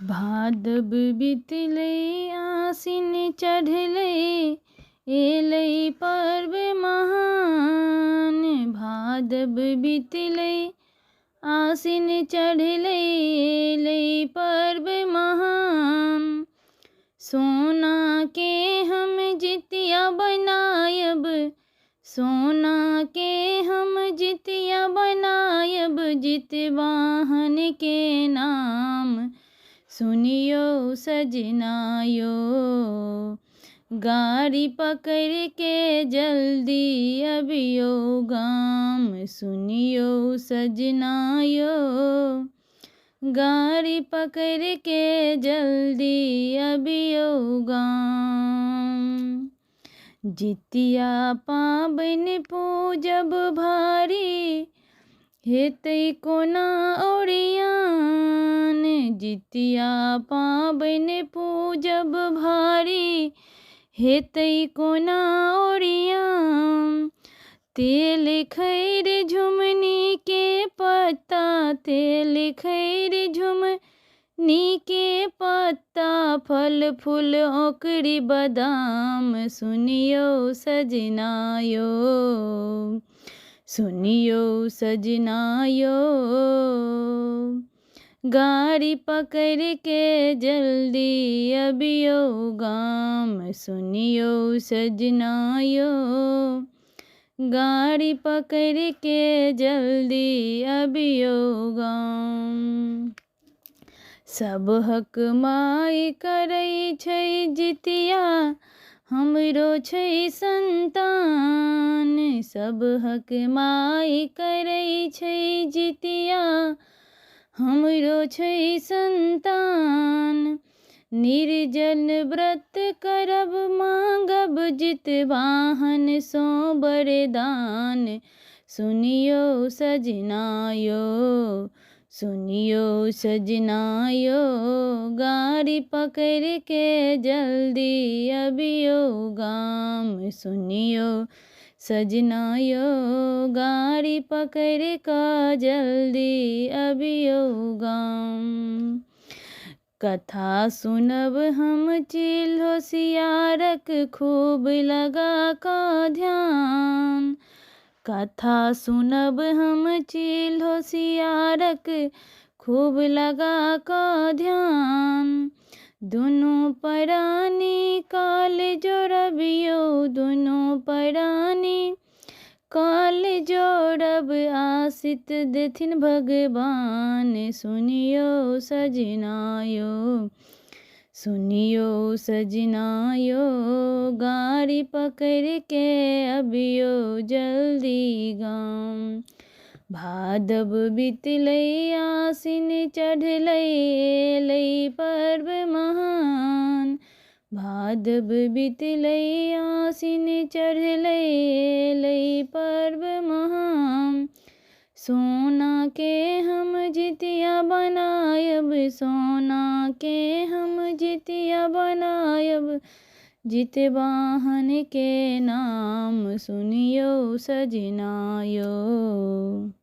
भादव बितलै आसिन चढ़लै, एलै पर्व महान। भादव बितलै आसिन चढ़लै, एलै पर्व महान। सोना के हम जितिया बनायब, सोना के हम जितिया बनायब, जितवाहन के नाम। सुनियो सजना यो, गाड़ी पकड़ के जल्दी अबियो गाम। सुनियो सजना यो, गाड़ी पकड़ के जल्दी अबियो गाम। जितिया पाबनि पूजब भारी, हेतै कोना ओरियान। जितिया पाबनि पूजब भारी, हेतै कोना ओरियान। तेल खैर झुमनी के पत्ता, तेल खैर झुमनी के पत्ता, फल फूल औंकड़ी बादाम। सुनियो सजना यो, सुनियो सजना यो, गाड़ी पकड़ के जल्दी अबियो गाम। सुनियो सजना यो, गाड़ी पकड़ के जल्दी अबियो गाम। सबहक माय करै छै जितिया, हमरो छै संतान। सबहक माय करै छै जितिया, हमरो छै संतान। निर्जल व्रत करब मांगब, जितवाहन सो वरदान। सुनियो सजना यो, सुनियो सजना यो, गाड़ी पकड़ के जल्दी अबियो गाम। सुनियो सजना यो, गाड़ी पकड़ के जल्दी अबियो गाम। कथा सुनब हम चील होशियारक, खूब लगा कऽ ध्यान। कथा सुनब हम चील होशियारक, खूब लगा कऽ ध्यान। दुनू प्राणी काल जोड़बियो, दुनू प्राणी काल जोड़ब, आशीष देथिन भगवान। सुनियो सजना यो, सुनियो सजना यो, गाड़ी पकड़ के अबियो जल्दी गाम। भादव बितलै आसिन चढ़लै, एलै पर्व महान। भादव बितलै आसिन चढ़लै, एलै पर्व महान। सोना के हम जितिया बनायब, सोना के हम जितिया बनायब, जितवाहन के नाम। सुनियो सजना यो।